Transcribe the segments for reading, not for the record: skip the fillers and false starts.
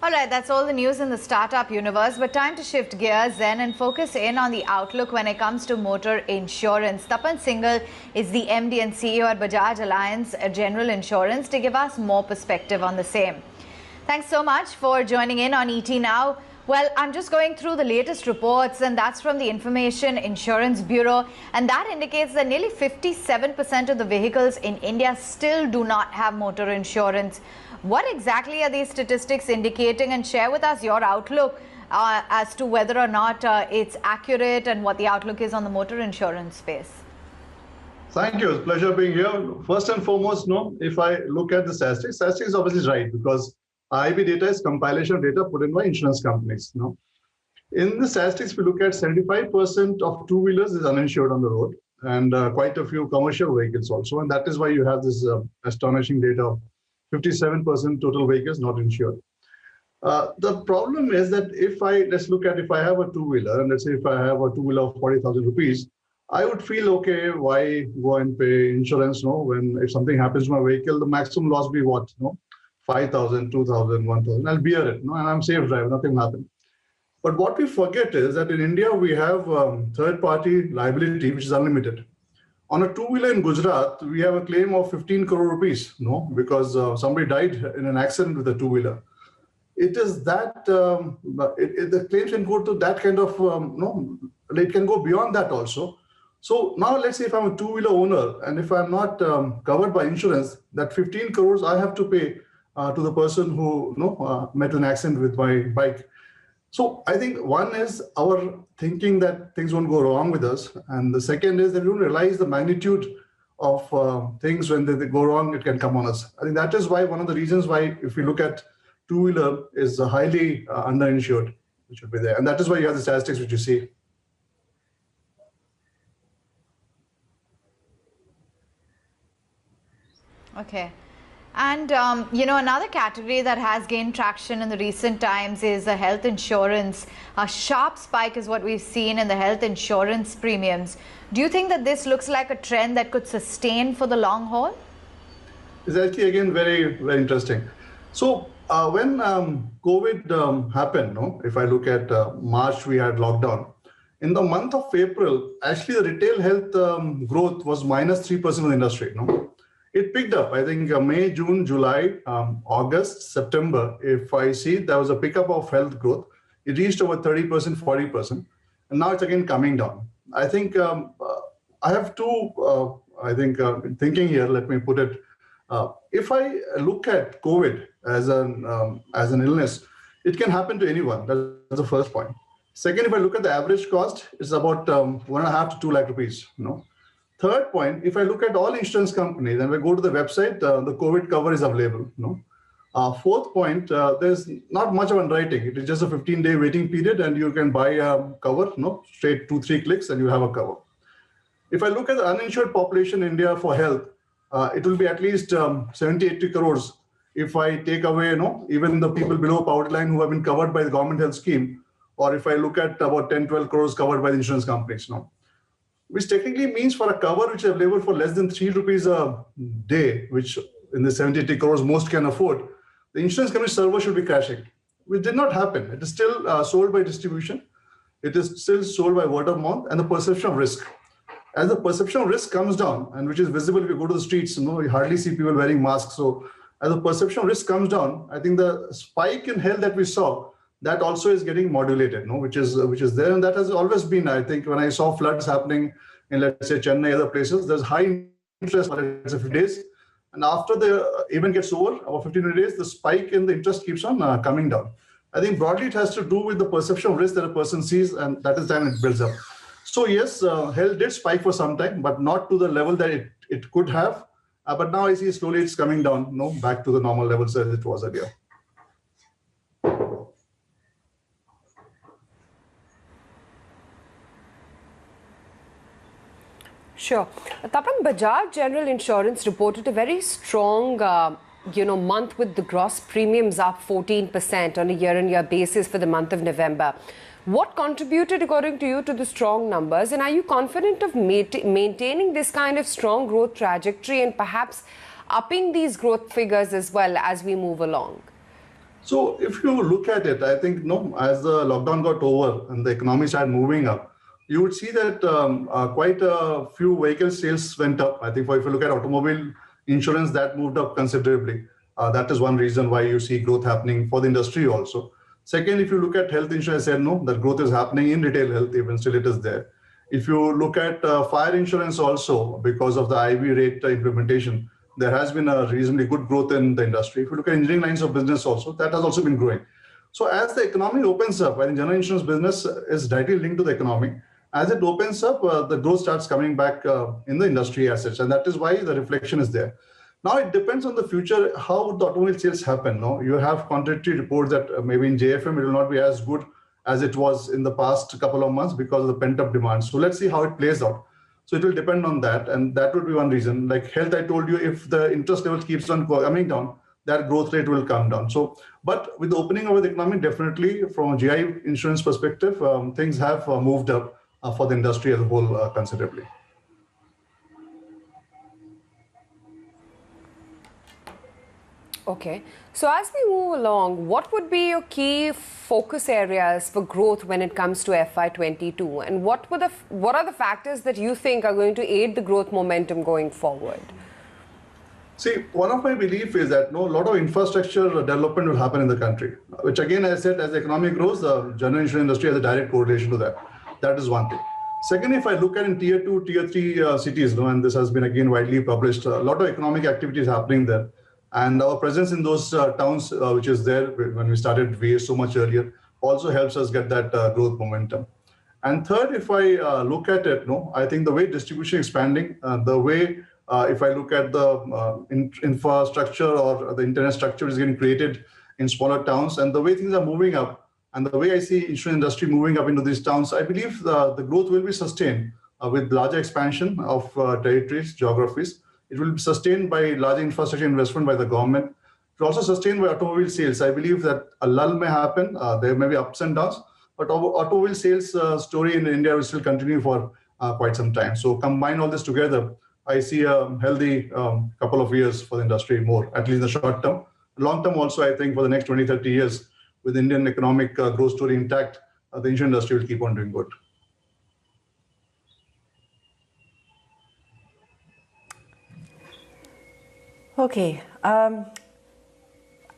All right, that's all the news in the startup universe, but time to shift gears then and focus in on the outlook when it comes to motor insurance. Tapan Singhel is the MD and CEO at Bajaj Allianz General Insurance to give us more perspective on the same. Thanks so much for joining in on ET Now. Well, I'm just going through the latest reports, and that's from the Information Insurance Bureau, and that indicates that nearly 57% of the vehicles in India still do not have motor insurance. What exactly are these statistics indicating? And share with us your outlook as to whether or not it's accurate and what the outlook is on the motor insurance space. Thank you. It's a pleasure being here. First and foremost, if I look at the statistics is obviously right because IB data is compilation of data put in by insurance companies. In the statistics, we look at 75% of two-wheelers is uninsured on the road and quite a few commercial vehicles also. And that is why you have this astonishing data of 57% total vehicles not insured. The problem is that if I have a two-wheeler, and let's say if I have a two-wheeler of 40,000 rupees, I would feel, okay, why go and pay insurance, when if something happens to my vehicle, the maximum loss be what, 5,000, 2,000, 1,000, I'll bear it, and I'm safe driver, nothing will happen. But what we forget is that in India, we have third-party liability, which is unlimited. On a two-wheeler in Gujarat, we have a claim of 15 crore rupees, because somebody died in an accident with a two-wheeler. It is that, the claims can go to that kind of, it can go beyond that also. So now let's say if I'm a two-wheeler owner and if I'm not covered by insurance, that 15 crores I have to pay to the person who met an accident with my bike. So I think one is our thinking that things won't go wrong with us. And the second is that we don't realize the magnitude of things when they go wrong, it can come on us. I think that is why one of the reasons why if we look at two-wheeler is highly underinsured, which should be there. And that is why you have the statistics which you see. Okay. And, another category that has gained traction in the recent times is health insurance. A sharp spike is what we've seen in the health insurance premiums. Do you think that this looks like a trend that could sustain for the long haul? It's actually, again, very, very interesting. So when COVID happened, if I look at March, we had lockdown. In the month of April, actually, the retail health growth was minus 3% of the industry. It picked up, I think, May, June, July, August, September. If I see, there was a pickup of health growth. It reached over 30%, 40%. And now it's again coming down. I think I have two, thinking here, let me put it. If I look at COVID as an illness, it can happen to anyone. That's the first point. Second, if I look at the average cost, it's about 1.5 to 2 lakh rupees. Third point, if I look at all insurance companies and we go to the website, the COVID cover is available. Fourth point, there's not much of underwriting. It is just a 15-day waiting period and you can buy a cover, straight 2-3 clicks and you have a cover. If I look at the uninsured population in India for health, it will be at least 70-80 crores. If I take away, even the people below poverty line who have been covered by the government health scheme, or if I look at about 10-12 crores covered by the insurance companies, which technically means for a cover which is available for less than 3 rupees a day, which in the 70-80 crores most can afford, the insurance company server should be crashing, which did not happen. It is still sold by distribution. It is still sold by word of mouth and the perception of risk. As the perception of risk comes down, and which is visible if you go to the streets, you hardly see people wearing masks. So as the perception of risk comes down, I think the spike in health that we saw, that also is getting modulated, which is there. And that has always been, I think, when I saw floods happening in, let's say, Chennai, other places, there's high interest for a few days. And after the event gets over, about 15 days, the spike in the interest keeps on coming down. I think broadly it has to do with the perception of risk that a person sees, and that is the time it builds up. So yes, health did spike for some time, but not to the level that it could have. But now I see slowly it's coming down, back to the normal levels as it was earlier. Sure. Tapan, Bajaj General Insurance reported a very strong, month with the gross premiums up 14% on a year-on-year basis for the month of November. What contributed, according to you, to the strong numbers? And are you confident of maintaining this kind of strong growth trajectory and perhaps upping these growth figures as well as we move along? So if you look at it, I think no, as the lockdown got over and the economy started moving up, you would see that quite a few vehicle sales went up. I think if you look at automobile insurance, that moved up considerably. That is one reason why you see growth happening for the industry also. Second, if you look at health insurance, I said no, that growth is happening in retail health, even still it is there. If you look at fire insurance also, because of the IV rate implementation, there has been a reasonably good growth in the industry. If you look at engineering lines of business also, that has also been growing. So as the economy opens up, I think general insurance business is directly linked to the economy. As it opens up, the growth starts coming back in the industry as such, and that is why the reflection is there. Now it depends on the future how the automobile sales happen. No, you have contradictory reports that maybe in JFM it will not be as good as it was in the past couple of months because of the pent-up demand. So let's see how it plays out. So it will depend on that, and that would be one reason. Like health, I told you, if the interest level keeps on coming down, that growth rate will come down. So, but with the opening of the economy, definitely from a GI insurance perspective, things have moved up for the industry as a whole considerably. Okay. So as we move along, what would be your key focus areas for growth when it comes to FY22? And what are the factors that you think are going to aid the growth momentum going forward? See, one of my belief is that a lot of infrastructure development will happen in the country, which again, as I said, as the economy grows, the general insurance industry has a direct correlation to that. That is one thing. Second, if I look at in tier 2, tier 3 cities, and this has been again widely published, a lot of economic activity is happening there. And our presence in those towns, which is there when we started VA so much earlier, also helps us get that growth momentum. And third, if I look at it, I think the way distribution expanding, the way if I look at the infrastructure or the internet structure is getting created in smaller towns, and the way things are moving up, and the way I see insurance industry moving up into these towns, I believe the growth will be sustained with larger expansion of territories, geographies. It will be sustained by large infrastructure investment by the government. It will also sustain by automobile sales. I believe that a lull may happen. There may be ups and downs, but automobile sales story in India will still continue for quite some time. So combine all this together, I see a healthy couple of years for the industry more, at least in the short term. Long term also, I think for the next 20, 30 years, with the Indian economic growth story intact, the insurance industry will keep on doing good. Okay.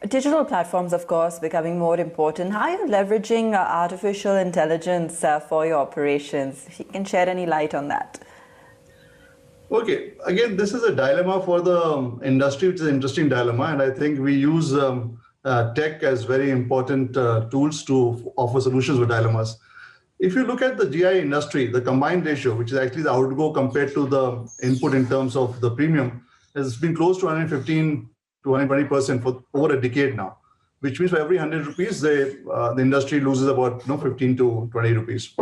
Digital platforms, of course, becoming more important. How are you leveraging artificial intelligence for your operations? If you can shed any light on that. Okay, again, this is a dilemma for the industry, which is an interesting dilemma. And I think we use tech as very important tools to offer solutions for dilemmas. If you look at the GI industry, the combined ratio, which is actually the outgo compared to the input in terms of the premium, has been close to 115 to 120% for over a decade now, which means for every 100 rupees, the industry loses about 15 to 20 rupees.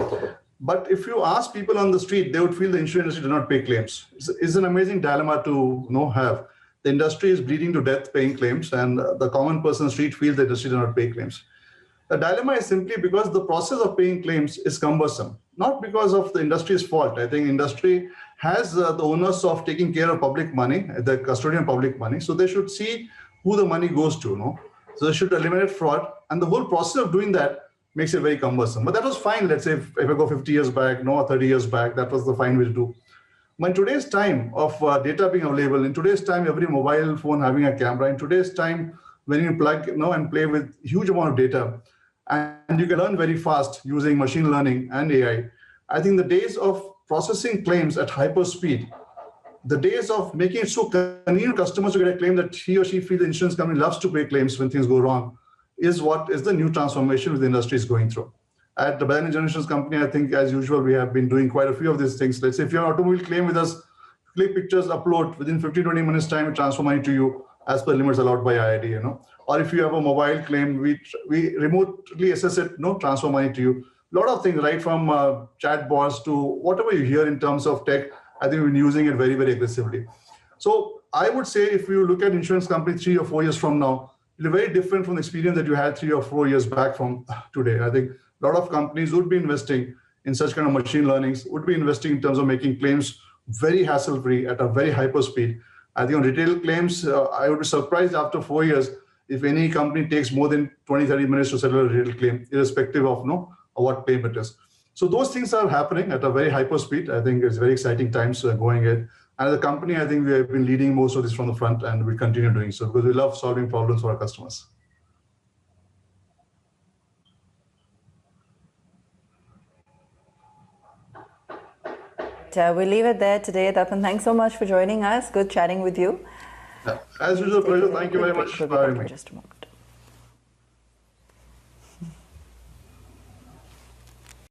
But if you ask people on the street, they would feel the insurance industry does not pay claims. It's an amazing dilemma to have. The industry is bleeding to death paying claims, and the common person on the street feels the industry does not pay claims. The dilemma is simply because the process of paying claims is cumbersome, not because of the industry's fault. I think industry has the onus of taking care of public money, the custodian of public money, so they should see who the money goes to. So they should eliminate fraud, and the whole process of doing that makes it very cumbersome. But that was fine, let's say, if I go 50 years back, or 30 years back, that was the fine way to do. But in today's time of data being available, in today's time, every mobile phone having a camera, in today's time, when you plug and play with huge amount of data, and you can learn very fast using machine learning and AI, I think the days of processing claims at hyper speed, the days of making it so convenient for customers to get a claim that he or she feels the insurance company loves to pay claims when things go wrong, is what is the new transformation the industry is going through. At the Bajaj General Insurance Company, I think as usual, we have been doing quite a few of these things. Let's say if you have an automobile claim with us, click pictures, upload, within 15-20 minutes time, we transfer money to you as per limits allowed by IID, Or if you have a mobile claim, we remotely assess it, transfer money to you. A lot of things, right from chat bots to whatever you hear in terms of tech, I think we've been using it very, very aggressively. So I would say if you look at insurance company 3 or 4 years from now, it'll be very different from the experience that you had 3 or 4 years back from today. I think a lot of companies would be investing in such kind of machine learnings, would be investing in terms of making claims very hassle-free at a very hyper speed. I think on retail claims, I would be surprised after 4 years if any company takes more than 20-30 minutes to settle a real claim, irrespective of what claim it is. So those things are happening at a very hyper speed. I think it's very exciting times going ahead. And as a company, I think we have been leading most of this from the front, and we continue doing so because we love solving problems for our customers. We'll leave it there today. Tapan, thanks so much for joining us. Good chatting with you. As usual, pleasure. Thank you very much for having me. Just a moment.